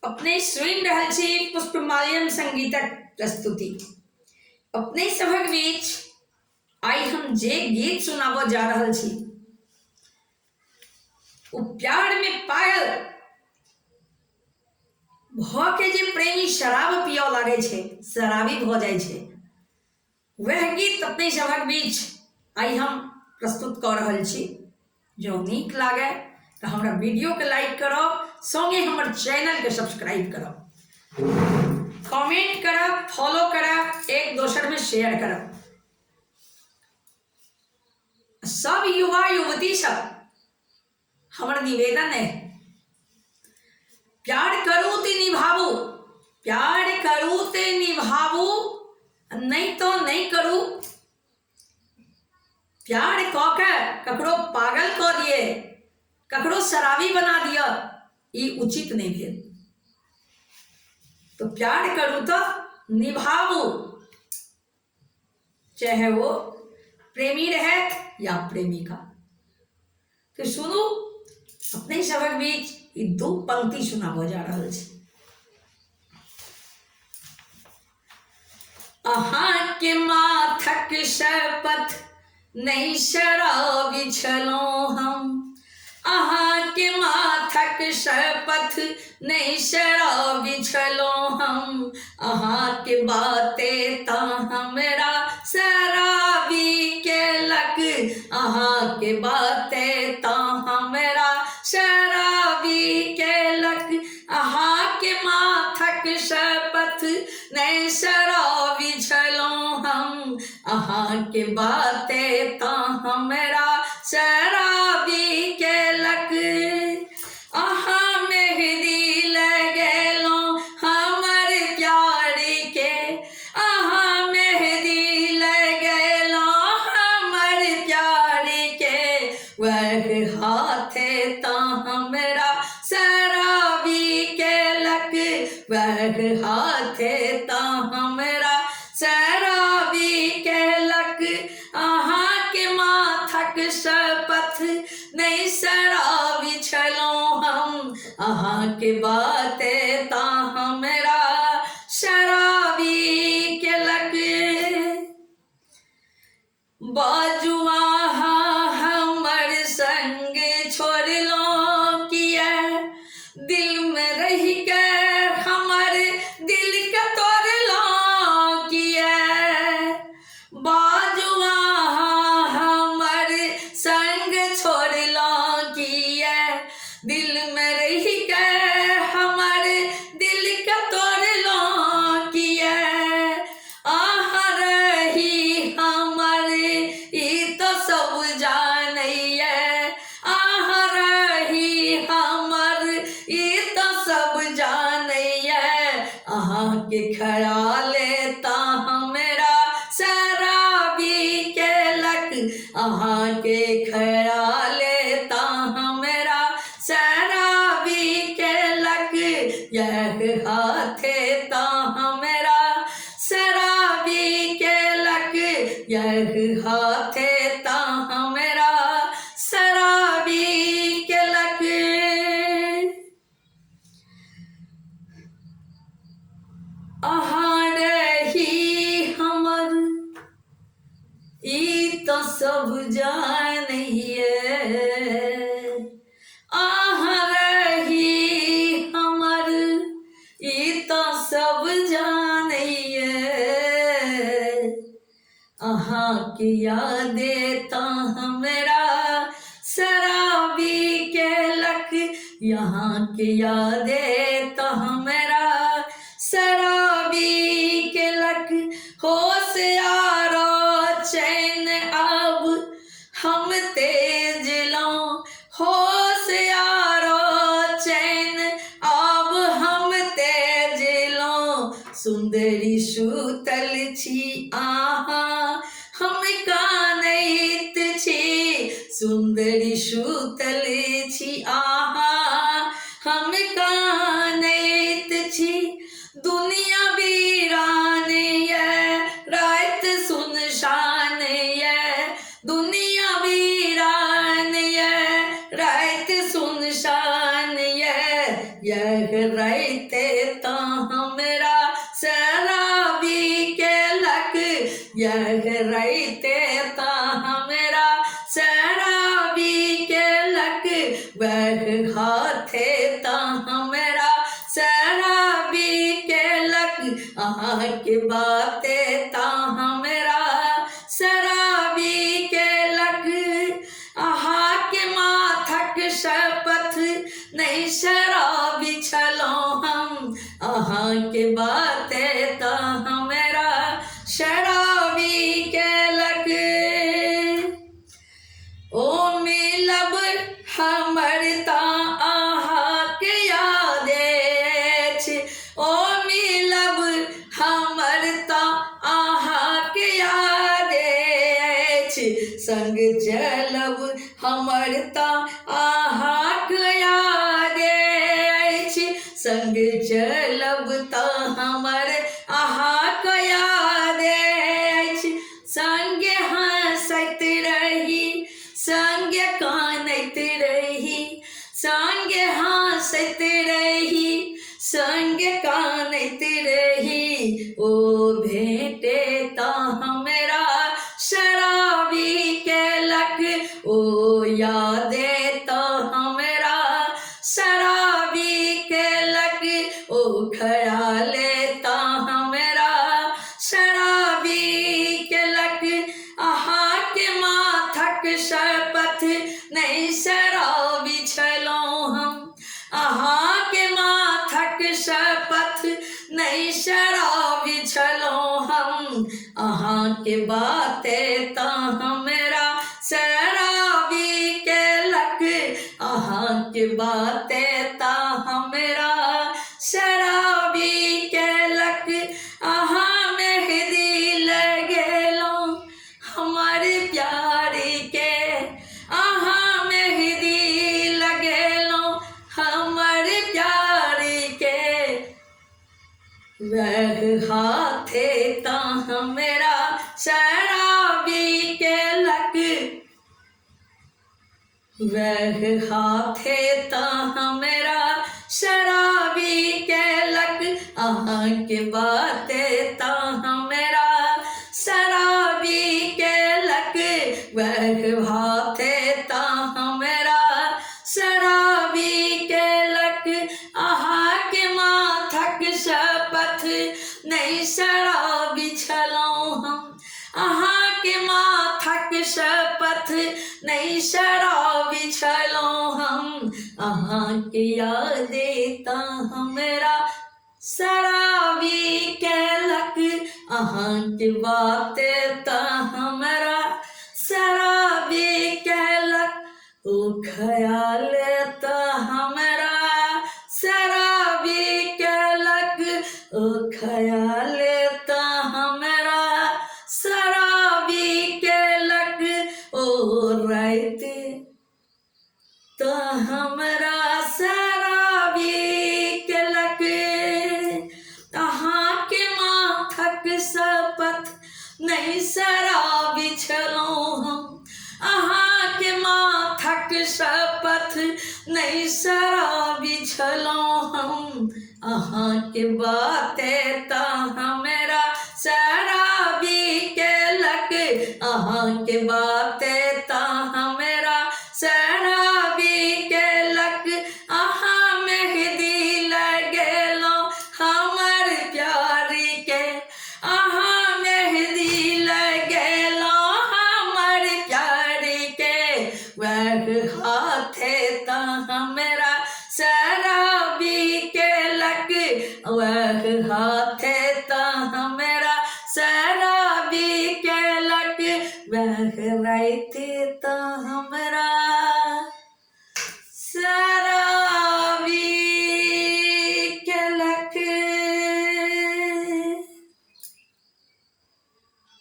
अपने सुनि रहल छी पुष्पमाल्यम संगीतक प्रस्तुति। अपने सभक बीच आई हम जे गीत सुनाबो जा रहल छी ओ प्यार में पागल भ के जे प्रेमी शराब पियो लागे छे, शराबी भ जाय छे, वह गीत अपने सभक बीच आई हम प्रस्तुत कर रहल छी। जो नीक लागे तो हमरा वीडियो के लाइक करब, संगे हमर चैनल के सब्सक्राइब करब, कमेंट करब, फॉलो करब, एक दोसर में शेयर करब। सब युवा युवती सब हमर निवेदन है, प्यार करू ते निभाबू, प्यार करू ते निभाबू, नहीं तो नहीं करू। प्यार क के ककरो पागल क दिए, ककरो शराबी बना दिया, ये उचित नहीं भेल। तो प्यार करू तो निभाबू, चाहे वो प्रेमी रहे या प्रेमिका। तो सुनू, अपने सभक बीच ये दो पंक्ति सुनाबो जा रहल छै। अहाँ के माथक शपथ नहीं शराबी छलहुँ हम, अहाँ के माथक शपथ नहीं शराबी छलहुँ हम, अहाँ के बातें ता हमरा शराबी केलक, अहाँ के बातें ता हमरा शराबी केलक, अहाँ के माथक शपथ नहीं शराबी छलहुँ हम, अहाँ के बातें ता हमरा शराबी केलक। अहाँ मेहदी लगेलहुँ हमर प्यार के, अहाँ मेहदी लगेलहुँ हमर प्यार के, वह हाथे ता हमरा शराबी केलक, वह हाथे ता हमरा शराबी केलक। अहाँ के माथक शपथ नहीं शराबी छलहुँ हम, अहाँ के बातें ता हमरा शराबी केलक। बाजू अहाँ हमर संग छोड़लहुँ किया, दिल में रह के हमर दिल के तोड़लहुँ किया। बाजू अहाँ हमर संग छोड़लहुँ किया, दिल में रह के हमर दिल के तोड़लहुँ किया। अहाँ रही हमर ई तो सब जानैया, अहाँ रही हमर ई तो सब जानैया, अहाँ के ख्याले ता हमरा शराबी केलक, अहाँ के ख्याले ता हमरा शराबी केलक। यह हाथे ता हमरा शराबी केलक, यह हाथे ता हमरा शराबी केलक। अहाँ रही हमर ई तो सब जानैए, अहाँ रही हमर ई तो सब जानैए, अहाँ के यादें ता हमरा शराबी केलक, यहाँ के यादें ता हमरा शराबी केलक। होशियारो चैन अब हम तेज लौं, होशियारो चैन अब हम तेज लौं, सुंदरी सुतल छी अहाँ हम कानैत छी, सुंदरी सुतल छी अहाँ हम कानैत छी। दुनिया वीरान ये रात सुनसान ये, दुनिया वीरान ये रात सुनसान ये, यह रहते वह हाथे ता हमरा शराबी के लक अहाँ के बातें ता हमरा शराबी के लक अहाँ के माथक शपथ नहीं शराबी छलो हम अहाँ के बातें ता हमरा शराबी के लक ओ मिलब हमर ता अहाँ के यादे छै ओ मिलब हमर ता अहाँ के यादे छै संग चलब हमर ता अहाँ के यादे छै संग चलब ता हमर अहाँ के यादे छै संगे हंसैत रही संगे कानैत रही संगे हंसैत रही संगे कानैत रही ओ भेटे ता हमरा शराबी के लक ओ यादे ता हमरा शराबी के लक ओ ख्याले ता हमरा शराबी के लक अहाँ के माथक शपथ नहीं शराबी छलो हम अहाँ के माथक शपथ नहीं शराबी छलो हम अहाँ के बातें ता हमरा शराबी के लक अहाँ के बातें ता हमरा शराबी के लक अहाँ मेहंदी लगेलो हमारे प्यारी के अहाँ मेहंदी लगेलो हमारे प्यारी के वह हाथे ता हमरा शराबी के लक वह हाथे ता हमरा शराबी के लक अहाँ के बातें ता हमरा शराबी के लक वह हाथे ता हमरा शराबी के लक अहाँ के माथक शपथ नहीं शराबी छलो हम अहाँ के माथक शपथ नहीं शराबी छलो हम अहाँ के यादे ता हमरा शराबी के लक अहाँ के बातें ता हमरा शराबी के लक ओ ख्याल ता हमरा शराबी के लक ओ ख्याल ता हमरा शराबी के लक ओ रात ता हमरा शराबी के लक अहाँ के माथक शपथ नहीं शराबी छलो हम अहाँ के माथक शपथ नहीं शराबी छलो हम अहाँ के बातें ता हमरा शराबी के लक अहाँ के बातें ता हमरा शराबी के लक अहाँ मेहंदी लगेलो हमर प्यारी के अहाँ मेहंदी लगेलो हमर प्यारी के वह हाथे ता हमरा शराबी के लक वह हाथे ता हमरा शराबी के लक वह रात ता